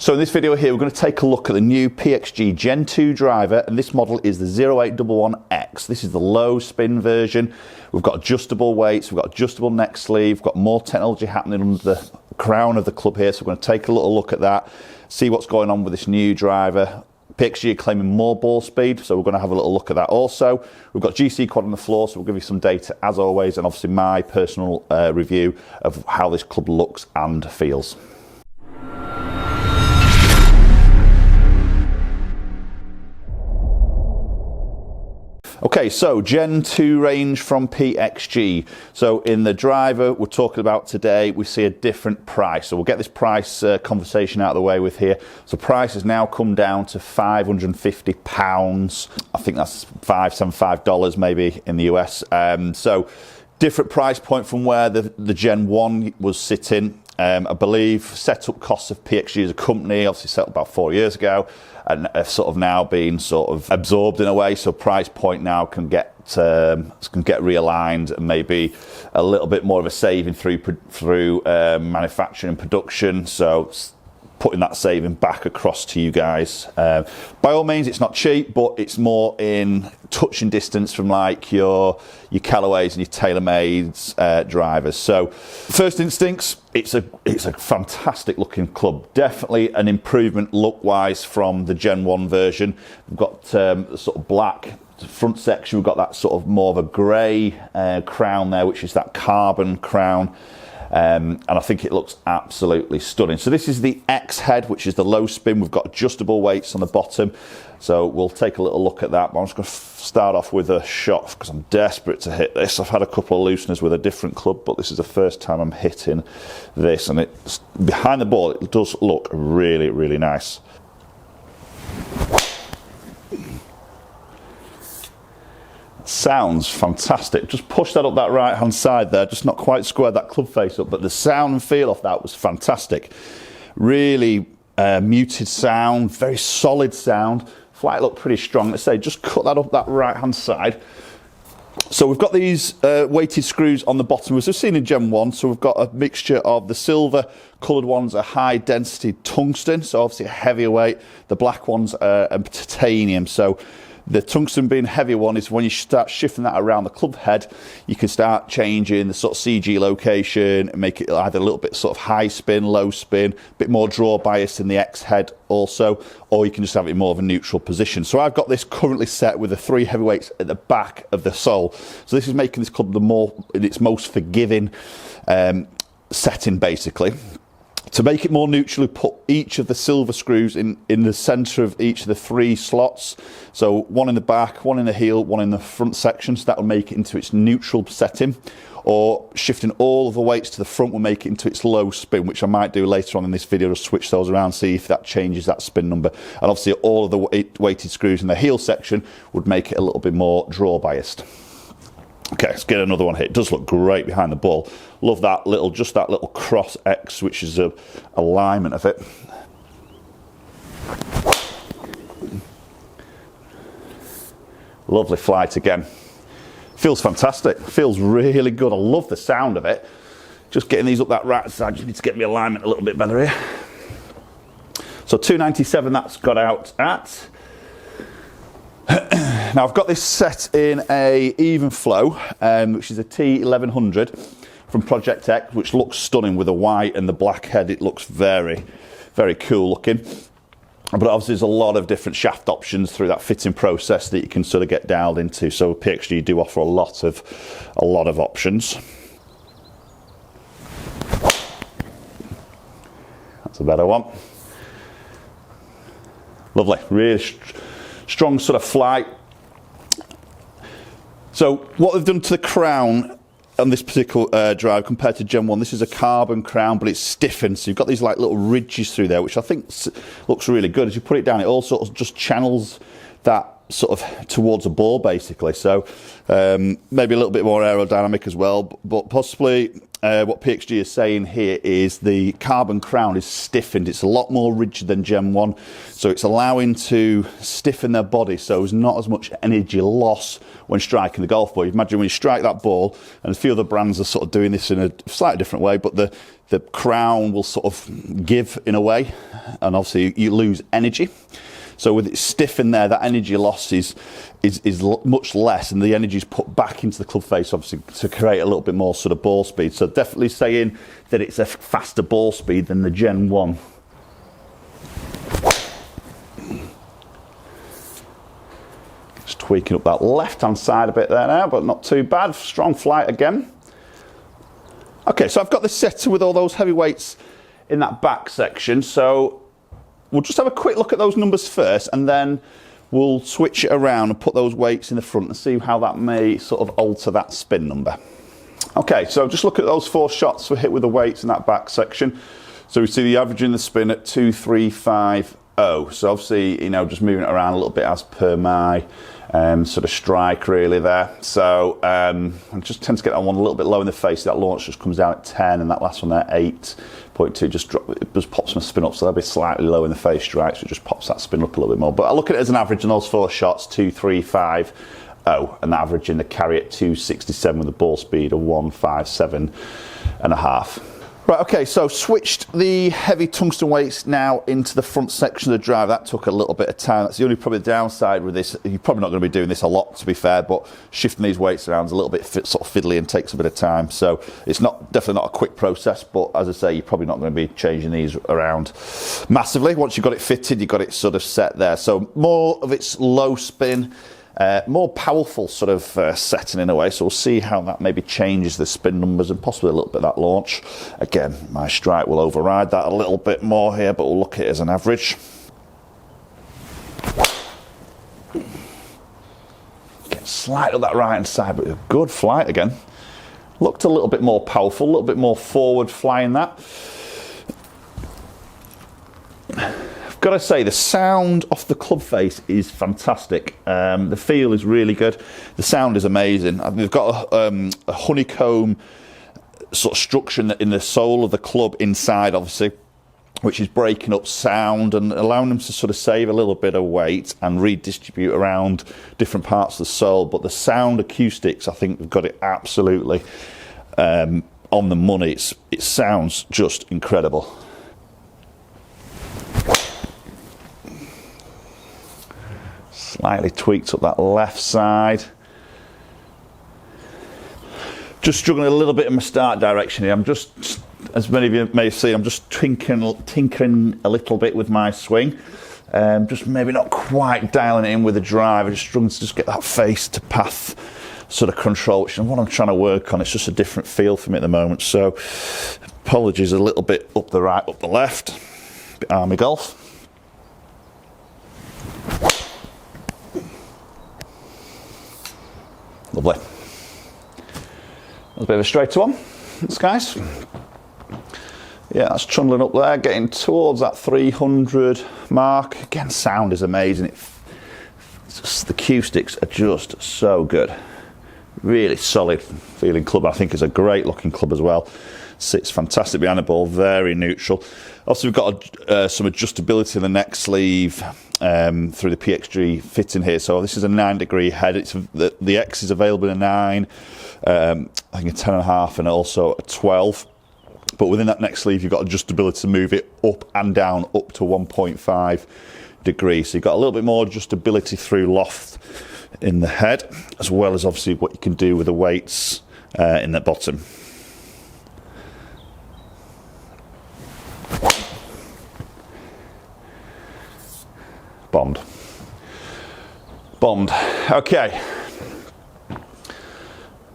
So in this video here, we're going to take a look at the new PXG Gen2 driver, and this model is the 0811X. This is the low spin version. We've got adjustable weights, we've got adjustable neck sleeve, we've got more technology happening under the crown of the club here, so we're going to take a little look at that, see what's going on with this new driver. PXG are claiming more ball speed, so we're going to have a little look at that also. We've got GC quad on the floor, so we'll give you some data as always, and obviously my personal review of how this club looks and feels. Okay, so Gen 2 range from PXG. So in the driver we're talking about today, we see a different price. So we'll get this price conversation out of the way with here. So price has now come down to £550. I think that's $575 maybe in the US. So different price point from where the Gen 1 was sitting. I believe setup costs of PXG as a company, obviously set up about 4 years ago, and have sort of now been sort of absorbed in a way. So price point now can get realigned, and maybe a little bit more of a saving through manufacturing and production. So putting that saving back across to you guys. By all means, it's not cheap, but it's more in touching distance from like your Callaways and your TaylorMades drivers. So first instincts, it's a fantastic looking club. Definitely an improvement look wise from the Gen 1 version. We've got the sort of black front section. We've got that sort of more of a grey crown there, which is that carbon crown. And I think it looks absolutely stunning. So this is the X head, which is the low spin. We've got adjustable weights on the bottom, so we'll take a little look at that. But I'm just going to start off with a shot because I'm desperate to hit this. I've had a couple of looseners with a different club, but this is the first time I'm hitting this, and it's behind the ball. It does look really, really nice. Sounds fantastic. Just push that up that right hand side there, just not quite squared that club face up, but the sound and feel of that was fantastic. Really muted sound, very solid sound. Flight looked pretty strong. Let's say just cut that up that right hand side. So we've got these weighted screws on the bottom, as we've seen in Gen 1. So we've got a mixture of the silver coloured ones are high density tungsten, so obviously a heavier weight. The black ones are titanium. So the tungsten being heavy one is when you start shifting that around the club head, you can start changing the sort of CG location and make it either a little bit sort of high spin, low spin, a bit more draw bias in the X head also, or you can just have it more of a neutral position. So I've got this currently set with the 3 heavyweights at the back of the sole. So this is making this club in its most forgiving setting basically. To make it more neutral, we put each of the silver screws in the centre of each of the 3 slots. So one in the back, one in the heel, one in the front section. So that will make it into its neutral setting. Or shifting all of the weights to the front will make it into its low spin, which I might do later on in this video to switch those around, see if that changes that spin number. And obviously all of the weighted screws in the heel section would make it a little bit more draw biased. Okay, let's get another one here. It does look great behind the ball. Love that little, just that little cross X, which is a alignment of it. Lovely flight again. Feels fantastic. Feels really good. I love the sound of it. Just getting these up that right side. Just need to get my alignment a little bit better here. So 297 that's got out at. Now I've got this set in a even flow, which is a T1100 from Project X, which looks stunning with the white and the black head. It looks very, very cool looking. But obviously there's a lot of different shaft options through that fitting process that you can sort of get dialed into. So PXG do offer a lot of options. That's a better one. Lovely, really strong sort of flight. So what they've done to the crown on this particular drive compared to Gen 1, this is a carbon crown, but it's stiffened. So you've got these like little ridges through there, which I think looks really good. As you put it down, it all sort of just channels that sort of towards a ball basically. So maybe a little bit more aerodynamic as well, but possibly what PXG is saying here is the carbon crown is stiffened. It's a lot more rigid than Gen 1, so it's allowing to stiffen their body, so there's not as much energy loss when striking the golf ball. You imagine when you strike that ball, and a few other brands are sort of doing this in a slightly different way, but the crown will sort of give in a way, and obviously you lose energy. So with it stiff in there, that energy loss is much less, and the energy is put back into the club face, obviously, to create a little bit more sort of ball speed. So definitely saying that it's a faster ball speed than the Gen 1. Just tweaking up that left-hand side a bit there now, but not too bad. Strong flight again. Okay, so I've got this set with all those heavy weights in that back section. So we'll just have a quick look at those numbers first, and then we'll switch it around and put those weights in the front and see how that may sort of alter that spin number. Okay, so just look at those 4 shots we hit with the weights in that back section. So we see the average in the spin at 2350. So obviously, you know, just moving it around a little bit as per my sort of strike really there. So I just tend to get that one a little bit low in the face. That launch just comes down at 10, and that last one there 8.2 it just pops my spin up, so that'll be slightly low in the face strike, so it just pops that spin up a little bit more. But I look at it as an average in those 4 shots, 2350, and the average in the carry at 267 with a ball speed of 157.5. Right, okay, so switched the heavy tungsten weights now into the front section of the drive. That took a little bit of time. That's the only probably downside with this. You're probably not going to be doing this a lot, to be fair, but shifting these weights around is a little bit sort of fiddly and takes a bit of time. So it's definitely not a quick process, but as I say, you're probably not going to be changing these around massively. Once you've got it fitted, you've got it sort of set there. So more of its low spin, more powerful sort of setting in a way, so we'll see how that maybe changes the spin numbers and possibly a little bit of that launch. Again, my strike will override that a little bit more here, but we'll look at it as an average. Get slightly up that right hand side, but a good flight again. Looked a little bit more powerful, a little bit more forward flying that. Got to say, the sound off the club face is fantastic. The feel is really good. The sound is amazing. We've got a honeycomb sort of structure in the sole of the club inside, obviously, which is breaking up sound and allowing them to sort of save a little bit of weight and redistribute around different parts of the sole. But the sound acoustics, I think we've got it absolutely on the money. It sounds just incredible. Slightly tweaked up that left side. Just struggling a little bit in my start direction here. I'm just, as many of you may have seen, I'm just tinkering a little bit with my swing. Just maybe not quite dialing it in with the drive. I'm just struggling to just get that face to path sort of control, which is what I'm trying to work on. It's just a different feel for me at the moment. So apologies a little bit up the right, up the left. Bit army golf. Lovely. That's a bit of a straighter one. Thanks, guys. Yeah, that's trundling up there, getting towards that 300 mark. Again, sound is amazing. The acoustics are just so good. Really solid feeling club. I think it's a great looking club as well. Sits fantastic behind the ball, very neutral. Also, we've got some adjustability in the neck sleeve through the PXG fitting here. So this is a 9-degree head. The X is available in a 9, I think a 10.5, and also a 12. But within that neck sleeve, you've got adjustability to move it up and down up to 1.5 degrees. So you've got a little bit more adjustability through loft in the head, as well as obviously what you can do with the weights in the bottom. Bombed. Okay.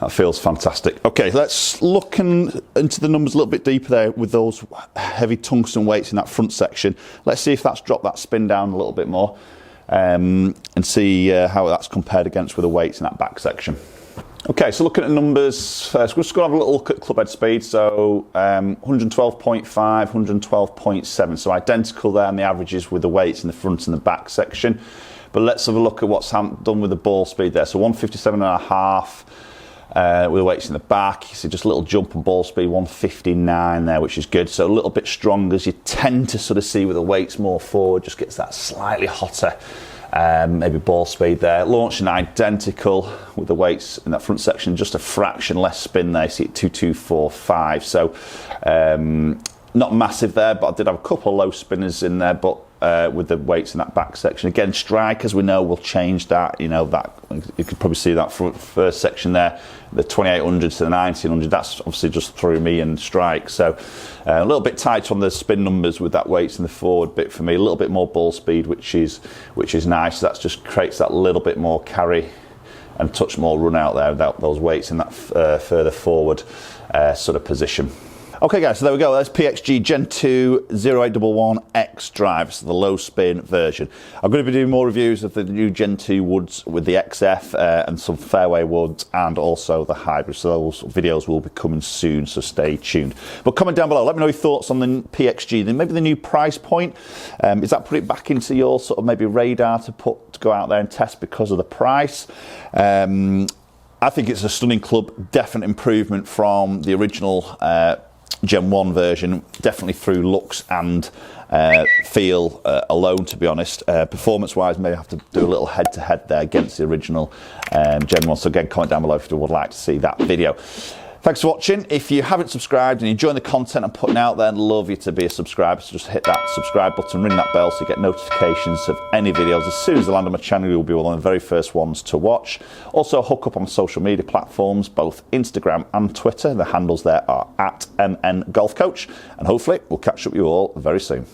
That feels fantastic. Okay, let's look into the numbers a little bit deeper there with those heavy tungsten weights in that front section. Let's see if that's dropped that spin down a little bit more and see how that's compared against with the weights in that back section. Okay, so looking at the numbers first, we're just going to have a little look at club head speed. So 112.5, 112.7, so identical there on the averages with the weights in the front and the back section. But let's have a look at what's done with the ball speed there. So 157.5 with the weights in the back. You see just a little jump on ball speed, 159 there, which is good. So a little bit stronger, as you tend to sort of see with the weights more forward, just gets that slightly hotter. Maybe ball speed there. Launching identical with the weights in that front section, just a fraction less spin there. You see it 2245. So Not massive there, but I did have a couple of low spinners in there, but with the weights in that back section. Again, strike, as we know, will change that. You know, that you could probably see that first section there, the 2800 to the 1900. That's obviously just through me and strike. So a little bit tight on the spin numbers with that weights in the forward bit for me. A little bit more ball speed, which is nice. That just creates that little bit more carry and touch more run out there without those weights in that further forward sort of position. Okay guys, so there we go. That's PXG Gen2 0811X drives, the low spin version. I'm going to be doing more reviews of the new Gen2 woods with the XF and some fairway woods and also the hybrid. So those videos will be coming soon, so stay tuned. But comment down below, let me know your thoughts on the PXG, then maybe the new price point. Is that put it back into your sort of maybe radar to go out there and test because of the price? I think it's a stunning club, definite improvement from the original Gen 1 version, definitely through looks and feel alone, to be honest. Performance wise, maybe have to do a little head to head there against the original Gen 1. So again, comment down below if you would like to see that video. Thanks for watching. If you haven't subscribed and you're enjoying the content I'm putting out there, I'd love you to be a subscriber. So just hit that subscribe button, ring that bell so you get notifications of any videos. As soon as they land on my channel, you'll be one of the very first ones to watch. Also, hook up on social media platforms, both Instagram and Twitter. The handles there are @MNGolfCoach. And hopefully, we'll catch up with you all very soon.